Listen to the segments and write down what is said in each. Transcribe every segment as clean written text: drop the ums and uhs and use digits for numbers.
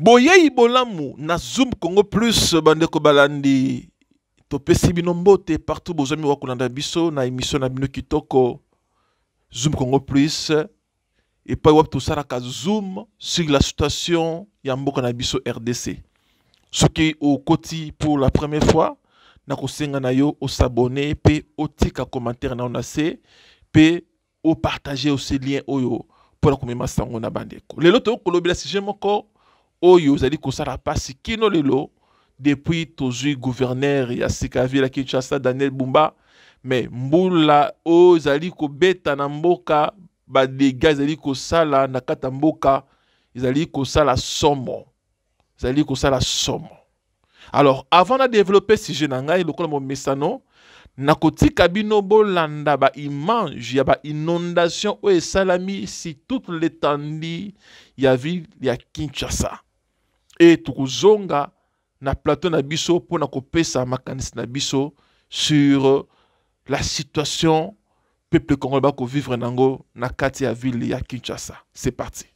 Boyei bolamu na Zoom Congo Plus bandeko balandi topesi bino mbote partout bozami wakulanda biso na émission na bino kitoko Zoom Congo Plus et pas wap tout ça zoom sur la situation ya mboka na biso RDC. Ce qui au koti pour la première fois na kosenga na yo au s'abonner pe au tika commentaire na onase pe au partager aussi lien oyo pour la komema sango na bandeko. Lelo to kolobela sujet moko oyo zali kosala pasi kino lelo depuis tozui gouverneur ya Sikavi la Kinshasa Daniel Bumba mais mbula o zali ko beta na mboka ba dégâts zali kosala na kata mboka zali kosala somo zali kosala somo. Alors avant de développer ce sujet na ngai lokola mo mesano na kotika bino bolanda ba image ya ba inondation o esalami si toute l'étendue ya ville ya Kinshasa. Et tukuzonga na plateau na biso pour na kopesa makanisi na biso sur la situation peuple congolais ba ko vivre nango na kati ya ville ya Kinshasa. C'est parti.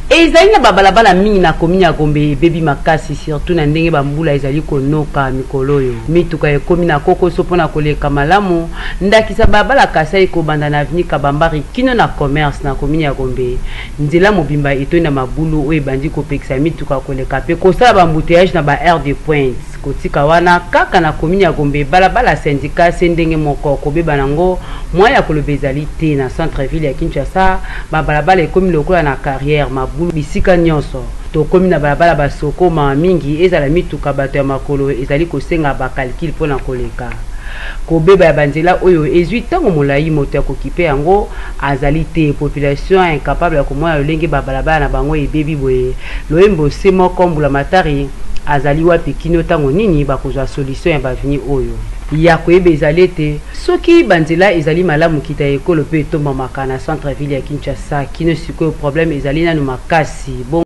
Ezali na babalabala mingi na komi ya Gombe bebi makasi surtout na ndenge bambula ezali konoka mikolo yo mituka ekomi na kokoso mpona koleka malamu ndakisa babala kasa ekobanda na avenue Kabambari kino na commerce na komi ya Gombe nzela mobimba etoi na mabulu oyo ebandi kopekisa mituka koleka pe kosala bambouteillage na ba aire de pointe kotika wana kaka na komi ya Gombe balabala syndicat se ndenge moko kobeba nango mwa ya koloba ezali te na centre ville ya Kinshasa babalabala ekomi lokola na carrière mabulu bisika nyonso tokomi na balabala basoko ma mingi ezala mituka bato ya makolo ezali kosenga ba calcul pona koleka kobeba ya banzela oyo ezwi tango molai moto ya kokipe yango azali te population incapable ya komona lolenge babalabala na bango ebebi boye loyembo se moko mbula matari azali wapi kino tango nini bakozwa solution ya baveni oyo ya koyeba ezali te soki banzela ezali malamu kita ekolo pe etombamaka na centre ville ya Kinshasa kino sikoyo problème ezali nanu makasi bon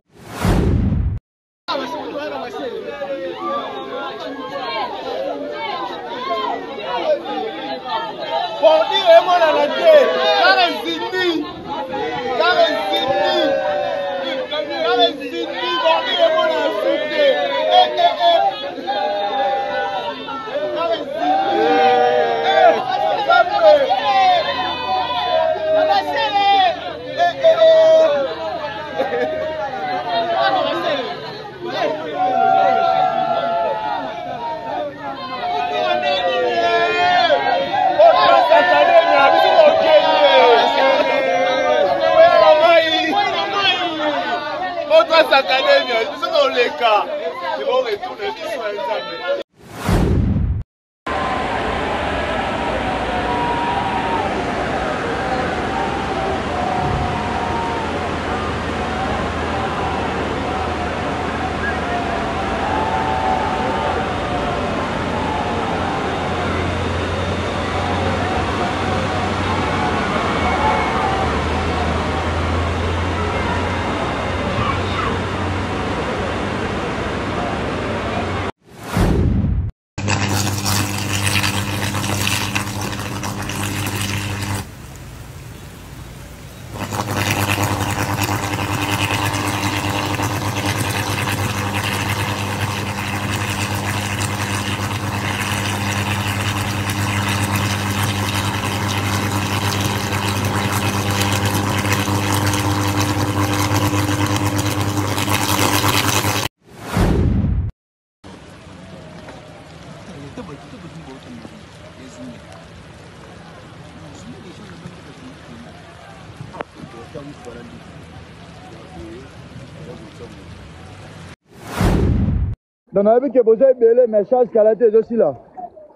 Donc, on a vu que vous avez belé mes charges qualité aussi là.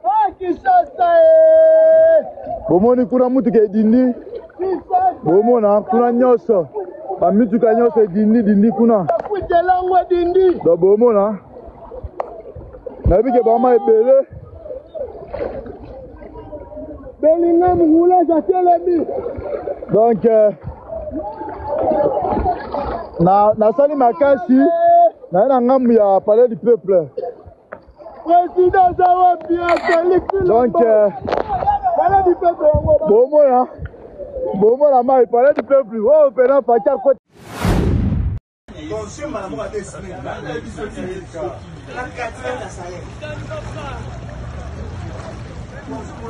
Ah, qui ça, ça Bomoni kuna mutu ke dindi. Bomona kuna nyoso. Ba mitu ka nyoso dindi kuna. Kujelango dindi. Donc bomona. Na vu que bama belé. Belinga mugula jatelemi. Donc na sali makasi. Na ngamu ya palais du peuple. Président Zawa bien donc palais du peuple. Bon moi là. Bon moi là, il palais du peuple. Oh, pendant pas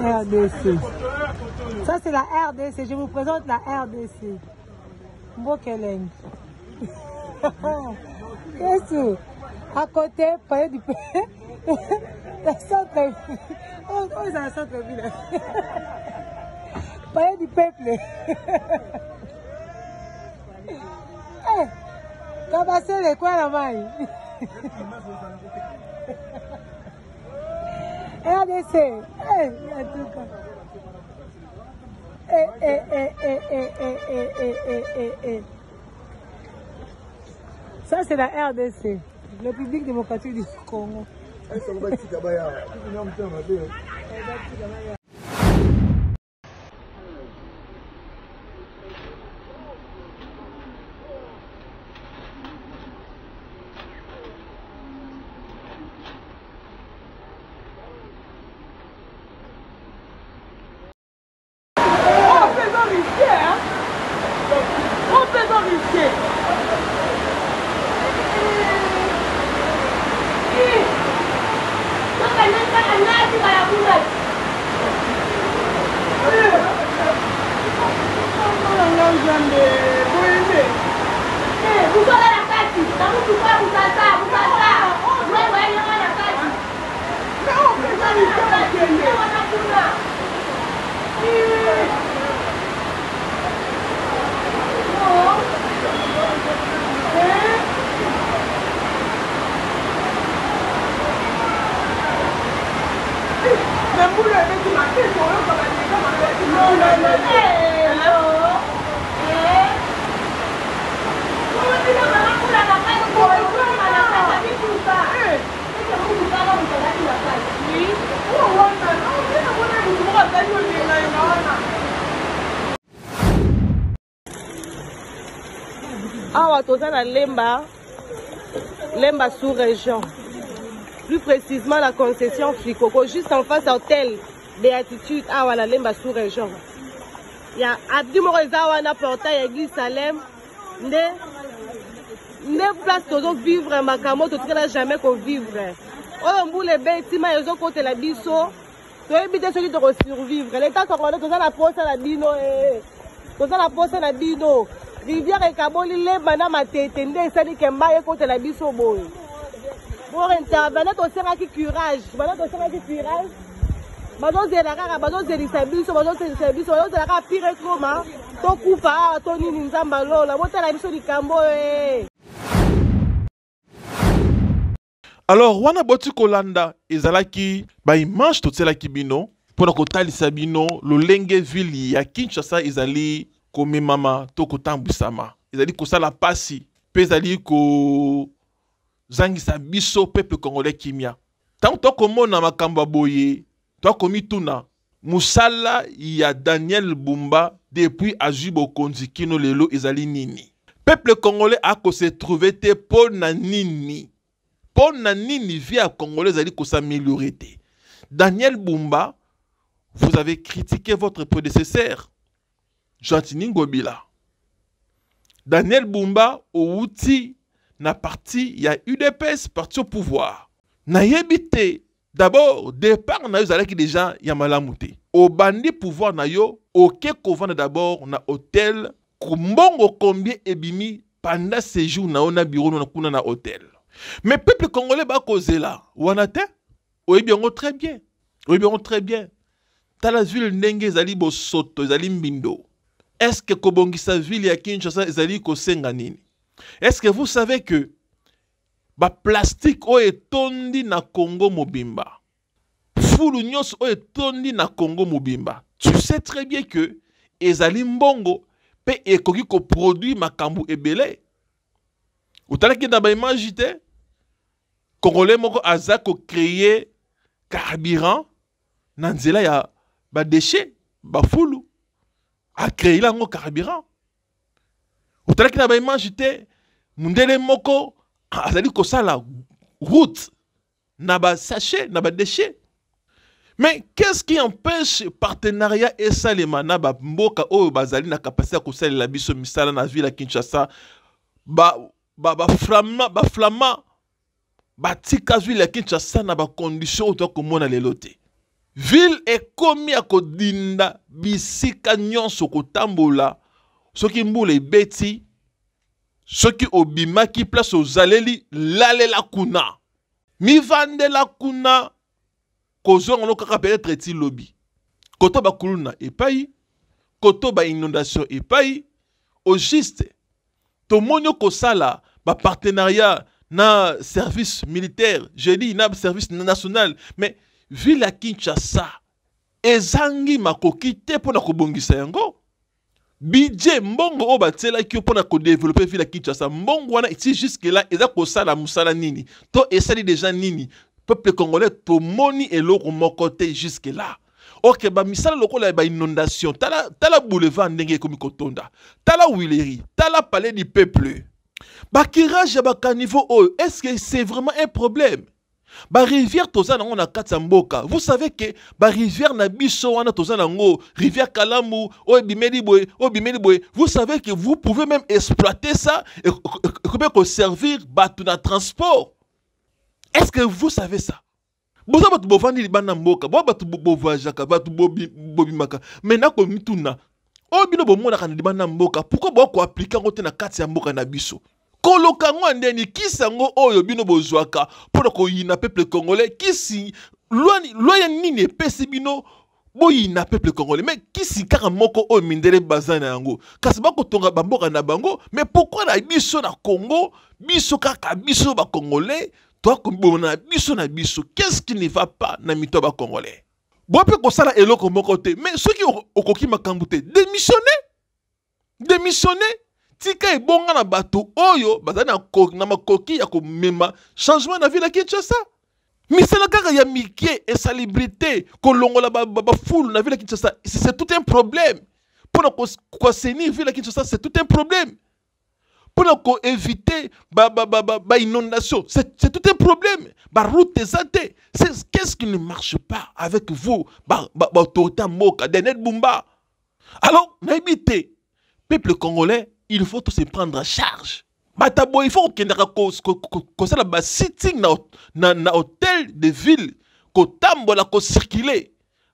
RDC. Ça, c'est la RDC. Je vous présente la RDC. Mbokeleng. Qu'est-ce? À côté, palais du peuple. La centre. Oh, c'est la centre-ville. Palais du peuple. Eh, Kabassé, les quoi la maille? RDC. En tout cas. Ça, c'est la RDC, le République démocratique du Congo. Awa toza na Lemba sous-région. Plus précisément la concession Fikoko, juste en face à hôtel Béatitude, awa la Lemba sous-région. Il y a Abdi Morozawa na portail église Salem. Ne place toujours vivre makamo to tukela jamais ko vivre. Oyo mbule betima yozo kote la biso. To ebite soki to survivre. L'état congolais toza la poste la bino toza la poste la bino. Rivière Kaboli Lemba na matete nde esali kemba ekote la biso boye. Pour intervenir to sera ki courage. Bana to sera ki courage. Bazo zela kaka bazo zelisa biso bazo zelisa biso bazo zela kaka pire koma. To kufa to nini nzamba lola botala biso likambo Alors, wana boti kolanda ezalaki ba image totelaki bino pona kotalisa bino lolenge ville ya Kinshasa ezali komemama to kotambwisama ezali kosala pasi pe ezali ko zangisa biso peuple congolais kimia. Tant to komona makambo boye to komituna musala ya Daniel Bumba depuis Ajubo Konzi kino lelo ezali nini. Peuple congolais a ko se trouver te pona nini. Pona nini vie à congolais ezali ko s'améliorer. Daniel Bumba, vous avez critiqué votre prédécesseur Jantini Ngobila. Daniel Bumba au outil na parti ya UDPS parti au pouvoir. Na yebite d'abord départ na yo zalaki déjà ya malamuté. Au bandi pouvoir na yo OK kovanda d'abord na hôtel kumbongo combien ebimi pendant séjour na ona bureau na kuna na hôtel. Mais peuple congolais ba causer là. Wana te? Oui bien très bien. Oui bien très bien. Tala ville ndenge zali bo soto zali mbindo. Est-ce que Kobongisa ville ya Kinshasa ezali ko senga nini? Est-ce que vous savez que ba plastique o etondi na Congo mobimba? Fulu nyos o etondi na Congo mobimba. Tu sais très bien que ezali mbongo pe ekoki ko produit makambu ebele. Utalaki na ba image te Congolais moko aza ko créer carburant na nzela ya ba déchets ba fulu a créé lango carburant. Utalaki na ba image te mundele moko azali ko sala route na ba sachet na ba déchets. Mais qu'est-ce qui empêche partenariat et salema na ba mboka oyo bazali na capacité ko salela biso misala na ville ya Kinshasa ba flamand batika ville ya Kinshasa na ba condition oto komona lelo te. Ville ekomi ya kodinda bisika nyonso kotambola soki mbula ebeti soki obimaki place ozaleli lalela kuna mivandela kuna kozonga no kaka peut-être eti lobi koto bakuluna epai koto ba inondation epai au juste tomoni kosala ba partenariat na service militaire, j'ai dit na service national, mais ville ya Kinshasa ezangi makoki te pona kobongisa yango. Budget mbongo o batela ki pona ko développer ville ya Kinshasa mbongo wana ici jusque là eza kosala musala nini to esali déjà nini peuple congolais to moni eloko moko te jusque là. Ok, ba misala lokola ba inondation tala boulevard ndenge komi kotonda tala Willery tala palais du peuple. Bakirage ba caniveau, est-ce que c'est vraiment un problème? Ba rivière toza nango na kati ya mboka. Vous savez que ba rivière na biso wana toza nango rivière Kalamu bimeli boy. Vous savez que vous pouvez même exploiter ça et peut servir batu na transport. Est-ce que vous savez ça? Boza batu bovandi libana mboka, batu bovajaka, batu bobimaka. Maintenant ko mituna. Bino bomona kana libana mboka, pourquoi boko appliquer ngote na kati ya mboka na biso? Koloka ngwandeni kisango oyo bino bozwaka pour ko yina peuple congolais kisi loya nini pesi bino boyina peuple congolais mais kisi kaka moko oyo mindele bazana yango kasi bako tonga bamboka na bango mais pourquoi na biso na Congo biso kaka biso ba congolais toi comme na biso qu'est-ce qui ne va pas na mito ba congolais bope ko sala eloko moko te mais ceux qui okoki makambu te démissionner tika ebonga na bato oyo bazana na makoki ya komema changement na ville ya Kinshasa. Misala kaka ya mike et salubrité kolongola ba foule na ville ya Kinshasa, c'est tout un problème. Pour ko assainir ville ya Kinshasa, c'est tout un problème. Pour éviter ba inondation, c'est tout un problème. Ba route zate, qu'est-ce qui ne marche pas avec vous ba autorité moka Denet Bumba. Alors, n'habitez peuple congolais, il faut tout se prendre en charge. Batabo, il faut qu'il y ait un sitting na hôtel de ville, qu'on tambola, qu'on circule.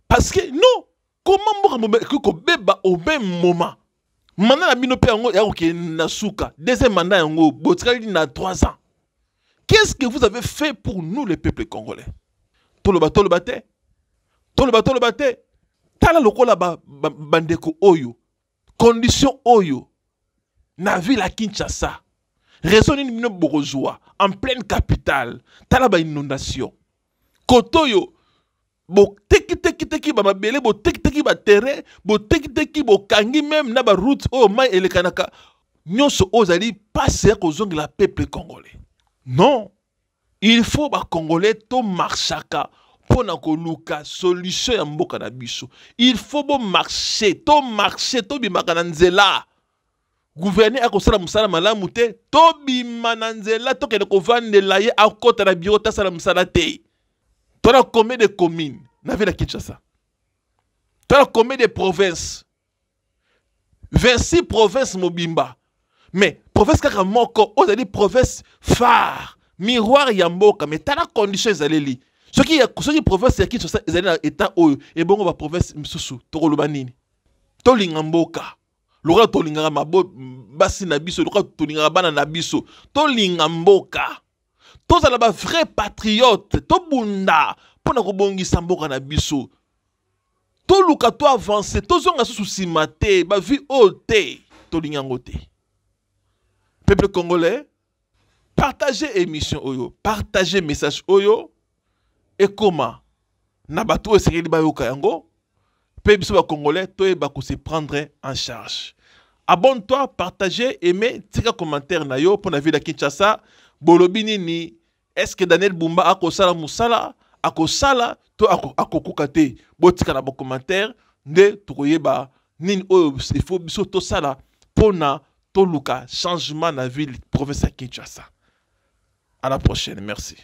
Parce que non, comment on beba au même moment? Maintenant, la minope na souka. Deuxième mandat, il na 3 ans. Qu'est-ce que vous avez fait pour nous, le peuple congolais? Tout le bate. Tala lokola bandeko oyo. Condition oyo. Na ville à Kinshasa, raison ni bourgeois en pleine capitale, tala ba inondation. Kotoyo, bo teki ba mabele, bo teki ba terrain, bo teki bo kangi même na ba route o mai elekanaka. Nyonso ozali passer kozongi la peuple congolais. Non, il faut ba congolais to marchaka pour na koluka solution ya mboka na biso. Il faut bo marcher to bimaka na nzela. Gouverner a kosala musala malamu te to bimananzela to kene kovandela ye akota na bureau ta sala musala te. To na combien de communes na ville ya Kinshasa? To na combien de provinces? 26 provinces mobimba. Mais province kaka moko ozali province phare, miroir ya mboka, mais tala condition ezaleli. Soki province ya Kinshasa ezali na état oyo e bongo ba province misusu to koloba nini? To linga mboka. Loka tolinga mabo basi na biso, loka tolinga bana na biso, tolinga mboka. Tozala ba vrai patriote, to bunda pona kobongisa mboka na biso. To luka to avancer, to zonga susu simate, ba vie ote, tolinga ngote. Peuple congolais, partagez émission oyo, partagez message oyo et comment na bato esengeli ba yoka yango. Peuple congolais, toi se prendre en charge. Abonne-toi, partagez, aimez, tika commentaire na yo pour la ville de Kinshasa. Bolobini ni est-ce que Daniel Bumba a kosala musala, a kosala to a kokukate. Botika na bo commentaire nde tukoyeba nini o il faut biso to sala pona to luka changement na ville province de Kinshasa. À la prochaine, merci.